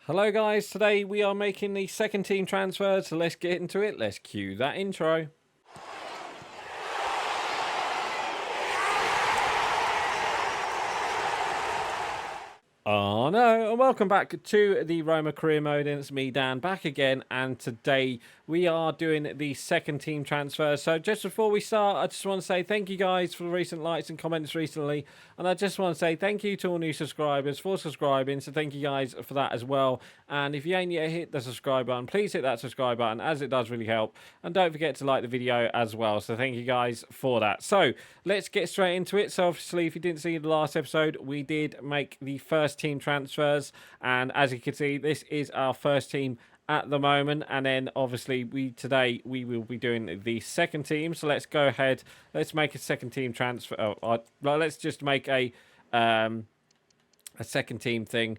Hello guys, today we are making the second team transfer, so let's get into it. Let's cue that intro. Oh no, and welcome back to the Roma career mode, and it's me Dan back again, and today we are doing the second team transfer. So just before we start, I just want to say thank you guys for the recent likes and comments recently, and I just want to say thank you to all new subscribers for subscribing, so thank you guys for that as well. And if you ain't yet hit the subscribe button, please hit that subscribe button, as it does really help, and don't forget to like the video as well. So thank you guys for that. So let's get straight into it. So obviously, if you didn't see the last episode, we did make the first team transfers, and as you can see, this is our first team at the moment. And then obviously today we will be doing the second team. So let's go ahead, let's make a second team transfer. Let's just make a second team thing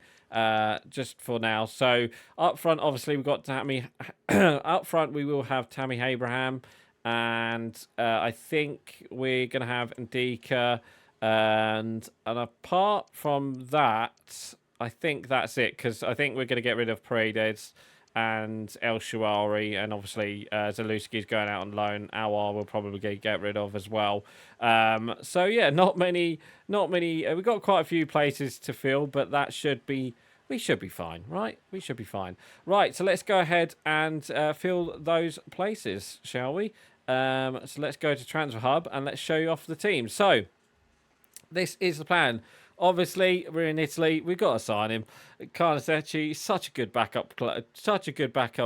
just for now. So up front, obviously we've got Tammy. Up front we will have Tammy Abraham, and I think we're gonna have Ndika. And apart from that, I think that's it, because I think we're going to get rid of Paredes and El Shawari, and obviously Zaluski's going out on loan. Awar will probably get rid of as well. So yeah, not many. We've got quite a few places to fill, but that should be. We should be fine, right? We should be fine. Right, so let's go ahead and fill those places, shall we? So let's go to Transfer Hub and let's show you off the team. So this is the plan. Obviously, we're in Italy. We've got to sign him. Carnesecchi, such a good backup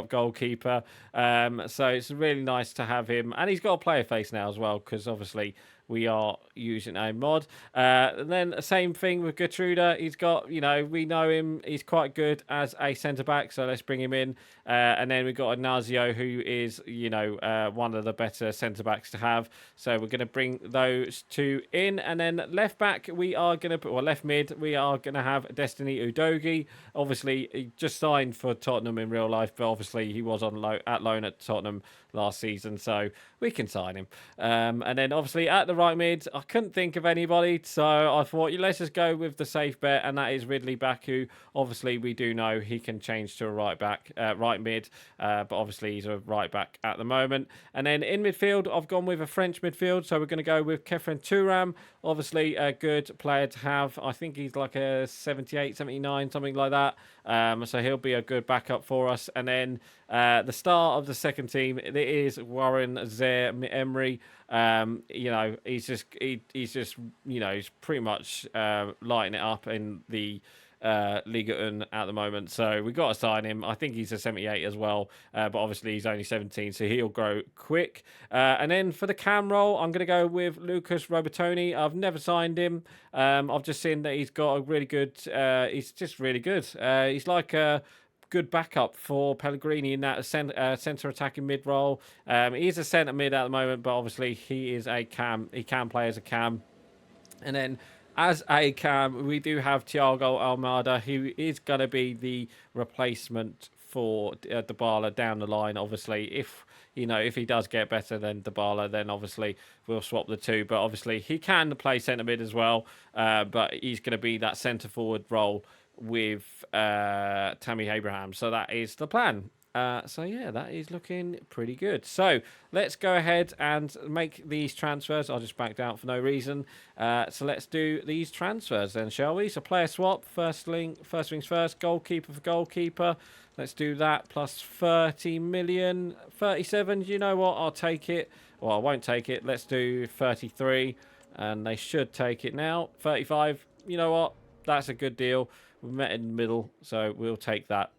goalkeeper. So it's really nice to have him, and he's got a player face now as well, because obviously we are using a mod. And then the same thing with Gertruda. He's got, we know him. He's quite good as a centre back, so let's bring him in. And then we've got Ignacio, who is, one of the better centre backs to have. So we're going to bring those two in, and then left back we are going to put, left mid we are going to have Destiny Udogie. Obviously, he just signed for Tottenham in real life, but obviously he was on loan at Tottenham last season, so we can sign him. And then obviously at the right mid, I couldn't think of anybody, so I thought let's just go with the safe bet, and that is Ridley Baku. Obviously, we do know he can change to a right mid, but obviously he's a right back at the moment. And then in midfield, I've gone with a French midfield, so we're going to go with Kefren Turam. Obviously, a good player to have. I think he's like a 78, 79, something like that. So he'll be a good backup for us. And then the star of the second team, it is Warren Zaire Emery. He's pretty much lighting it up in the Liga 1 at the moment, so we've got to sign him. I think he's a 78 as well, but obviously he's only 17, so he'll grow quick. And then for the cam role, I'm going to go with Lucas Robertoni. I've never signed him. I've just seen that he's got a really good. He's just really good. He's like a good backup for Pellegrini in that centre attacking mid role. He is a centre mid at the moment, but obviously he is a cam. He can play as a cam, and then as a cam, we do have Thiago Almada, who is going to be the replacement for Dybala down the line. Obviously, if he does get better than Dybala, then obviously we'll swap the two. But obviously, he can play centre mid as well. But he's going to be that centre forward role with Tammy Abraham. So that is the plan. So yeah, that is looking pretty good. So let's go ahead and make these transfers. I just backed out for no reason. So let's do these transfers then, shall we? So player swap, first things first, goalkeeper for goalkeeper. Let's do that, plus 30 million, 37. You know what? I'll take it. Well, I won't take it. Let's do 33, and they should take it now. 35. You know what? That's a good deal. We've met in the middle, so we'll take that.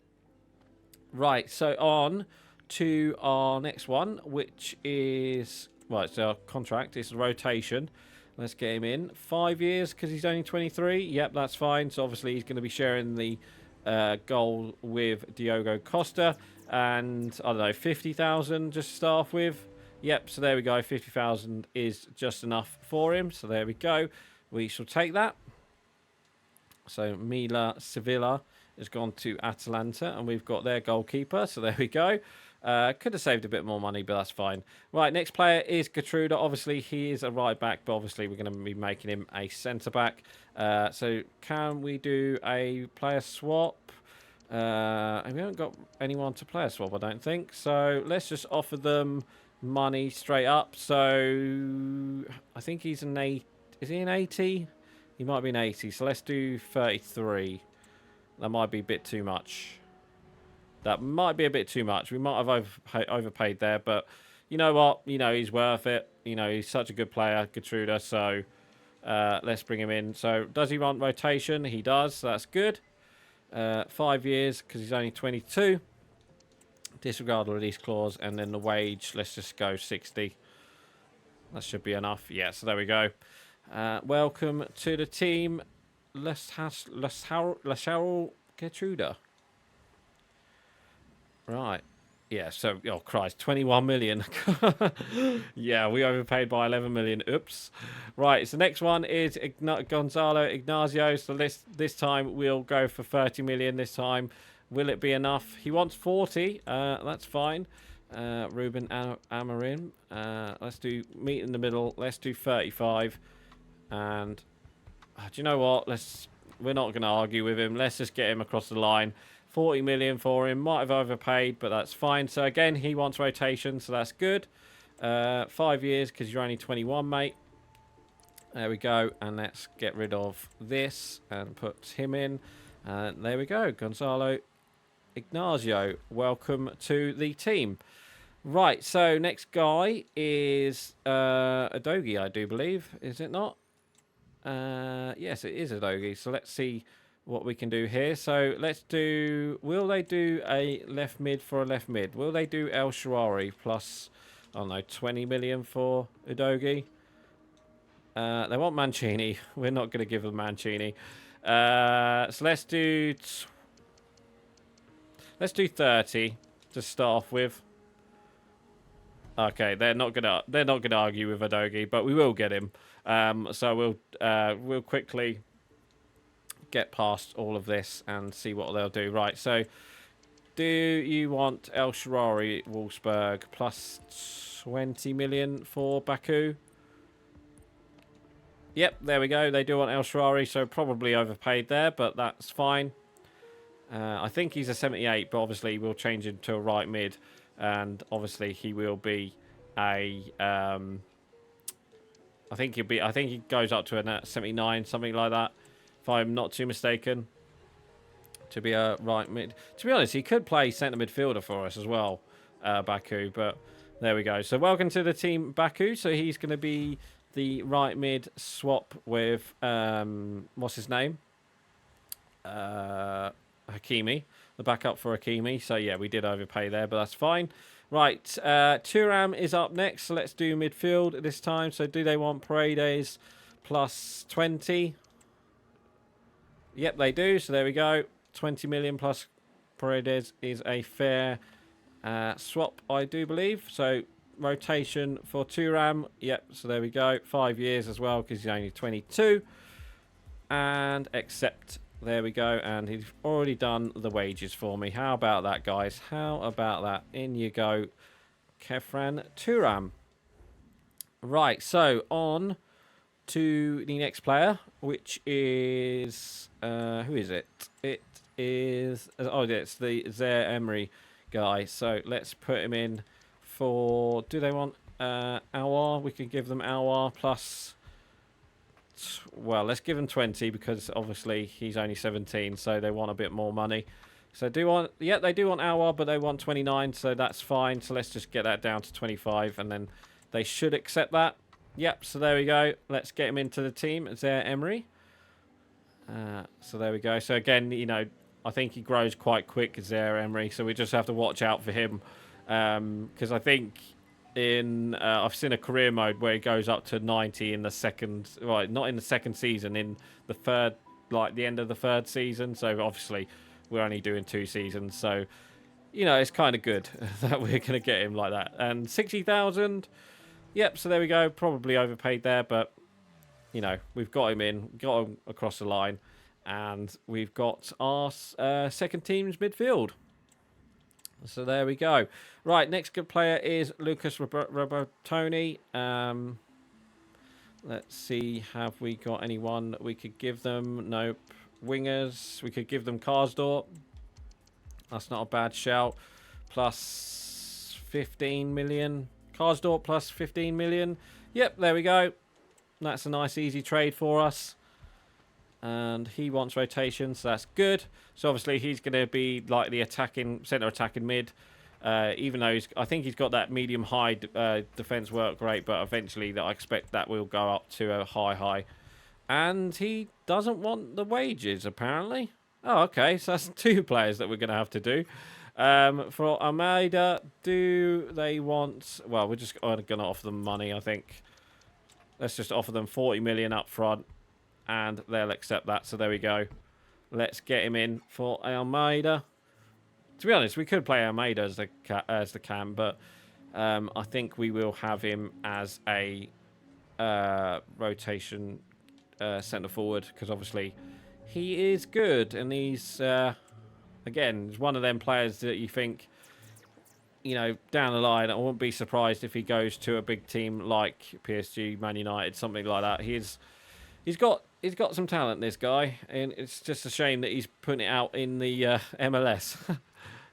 Right, so on to our next one, which is, it's our contract. It's a rotation. Let's get him in. 5 years, because he's only 23. Yep, that's fine. So obviously he's going to be sharing the goal with Diogo Costa. And, I don't know, 50,000 just to start off with. Yep, so there we go. 50,000 is just enough for him. So there we go. We shall take that. So Mila Sevilla has gone to Atalanta, and we've got their goalkeeper. So there we go. Could have saved a bit more money, but that's fine. Right, next player is Gertruda. Obviously, he is a right back, but obviously we're going to be making him a centre back. So can we do a player swap? And we haven't got anyone to play a swap, I don't think. So let's just offer them money straight up. So I think he's an 8. Is he an 80? He might be an 80. So let's do 33. That might be a bit too much. That might be a bit too much. We might have overpaid there, but you know what? You know, he's worth it. You know, he's such a good player, Gertruda. So let's bring him in. So does he want rotation? He does. So that's good. 5 years because he's only 22. Disregard the release clause, and then the wage. Let's just go 60. That should be enough. Yeah, so there we go. Welcome to the team. Let's Gertruda. Right. Yeah, so, oh Christ, 21 million. Yeah, we overpaid by 11 million. Oops. Right, so next one is Gonzalo Ignacio. So this time we'll go for 30 million this time. Will it be enough? He wants 40. That's fine. Ruben Amarin. Let's do meet in the middle. Let's do 35. And do you know what? We're not going to argue with him. Let's just get him across the line. 40 million for him. Might have overpaid, but that's fine. So again, he wants rotation, so that's good. 5 years because you're only 21, mate. There we go. And let's get rid of this and put him in. There we go. Gonzalo Ignacio, welcome to the team. Right, so next guy is Adogi, I do believe. Is it not? Yes, it is Adogi. So let's see what we can do here. So let's do... Will they do a left mid for a left mid? Will they do El Shaarawy plus, I don't know, 20 million for Udogie? They want Mancini. We're not going to give them Mancini. So let's do 30 to start off with. Okay, they're not gonna argue with Udogie, but we will get him. So we'll quickly get past all of this and see what they'll do. Right, so do you want El Shaarawy Wolfsburg plus 20 million for Baku? Yep, there we go. They do want El Shaarawy, so probably overpaid there, but that's fine. I think he's a 78, but obviously we'll change him to a right mid, and obviously he will be a... I think he goes up to a 79, something like that, if I'm not too mistaken, to be a right mid. To be honest, he could play centre midfielder for us as well, Baku, but there we go. So welcome to the team, Baku. So he's going to be the right mid swap with, what's his name? Hakimi, the backup for Hakimi. So yeah, we did overpay there, but that's fine. Right, Thuram is up next, so let's do midfield this time. So do they want Paredes plus 20? Yep, they do. So there we go. 20 million plus Paredes is a fair swap, I do believe. So rotation for Thuram. Yep, so there we go. 5 years as well because he's only 22. And accept. There we go. And he's already done the wages for me. How about that, guys? How about that? In you go, Kefran Thuram. Right, so on to the next player, which is... who is it? It is... Oh, it's the Zaire Emery guy. So let's put him in for... Do they want Aouar? We can give them Aouar plus... Well, let's give him 20 because obviously he's only 17, so they want a bit more money. So do want... Yeah, they do want Aouar, but they want 29, so that's fine. So let's just get that down to 25, and then they should accept that. Yep, so there we go. Let's get him into the team. Zaire Emery. So there we go. So again, you know, I think he grows quite quick, Zaire Emery, so we just have to watch out for him. Because I think in... I've seen a career mode where he goes up to 90 in the second... Right, not in the second season, in the third... Like, the end of the third season. So obviously, we're only doing 2 seasons. So, you know, it's kind of good that we're going to get him like that. And 60,000... Yep, so there we go. Probably overpaid there, but, you know, we've got him in, got him across the line, and we've got our second team's midfield. So there we go. Right, next good player is Lucas Robertoni. Let's see, have we got anyone that we could give them? Nope. Wingers, we could give them Karsdorp. That's not a bad shout. Plus 15 million. Karsdorp plus 15 million. Yep, there we go. That's a nice easy trade for us. And he wants rotation, so that's good. So obviously he's going to be like the centre attacking mid. Even though I think he's got that medium-high defence work rate, but eventually I expect that will go up to a high. And he doesn't want the wages, apparently. Oh, okay, so that's 2 players that we're going to have to do. For Almeida, do they want... Well, we're just going to offer them money, I think. Let's just offer them 40 million up front, and they'll accept that. So there we go. Let's get him in for Almeida. To be honest, we could play Almeida as the cam, but I think we will have him as a rotation centre forward, because obviously he is good, and he's again, he's one of them players that you think, you know, down the line, I wouldn't be surprised if he goes to a big team like PSG, Man United, something like that. He's got some talent, this guy, and it's just a shame that he's putting it out in the MLS.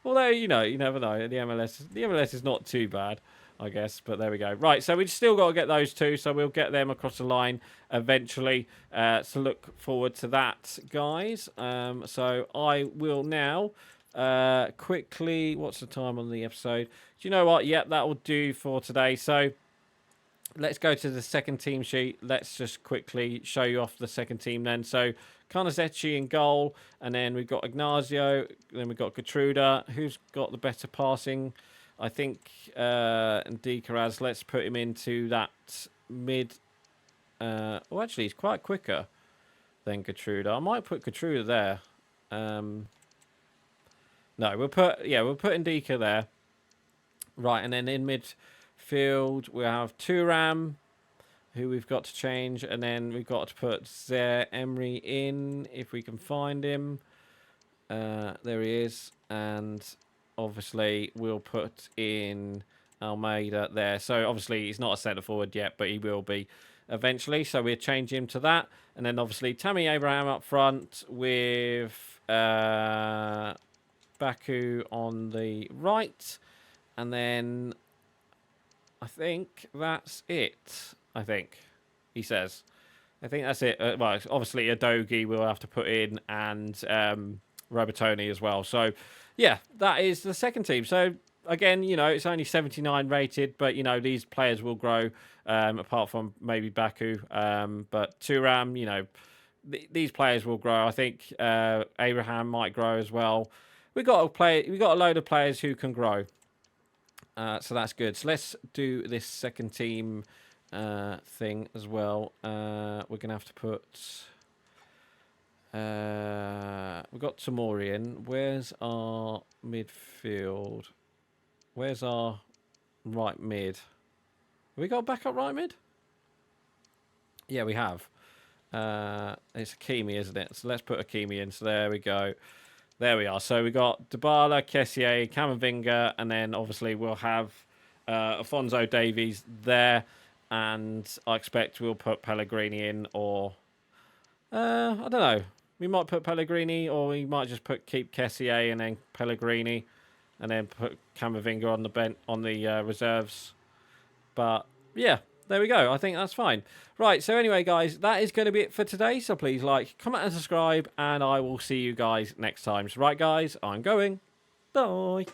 Although, you know, you never know. The MLS is not too bad, I guess. But there we go. Right, so we've still got to get those 2, so we'll get them across the line eventually. So look forward to that, guys. So I will now quickly... What's the time on the episode? Do you know what? Yep, that will do for today. So let's go to the second team sheet. Let's just quickly show you off the second team then. So Karnazecki in goal, and then we've got Ignacio, then we've got Gertruda. Who's got the better passing? I think Ndikaraz. Let's put him into that mid. Oh, actually, he's quite quicker than Gertruda. I might put Gertruda there. No, we'll put Ndika there. Right, and then in midfield we have Thuram, who we've got to change, and then we've got to put Zaire Emery in if we can find him. There he is, and obviously we'll put in Almeida there. So obviously he's not a centre forward yet, but he will be eventually. So we'll change him to that, and then obviously Tammy Abraham up front with Baku on the right, and then I think that's it. I think he says. I think that's it. Well, obviously Adogi we'll have to put in, and Robertoni as well. So yeah, that is the second team. So again, you know, it's only 79 rated, but you know, these players will grow, apart from maybe Baku. But Thuram, you know, these players will grow. I think Abraham might grow as well. We've got a load of players who can grow. So that's good. So let's do this second team thing as well. We're going to have to put... we've got Tamori in. Where's our midfield? Where's our right mid? Have we got a backup right mid? Yeah, we have. It's Hakimi, isn't it? So let's put Hakimi in. So there we go. There we are. So we got Dybala, Kessié, Camavinga, and then obviously we'll have Alphonso Davies there. And I expect we'll put Pellegrini in, or I don't know. We might put Pellegrini, or we might just keep Kessié and then Pellegrini, and then put Camavinga on the bench on the reserves. But yeah, there we go. I think that's fine. Right. So anyway, guys, that is going to be it for today. So please like, comment, and subscribe, and I will see you guys next time. So right, guys, I'm going. Bye.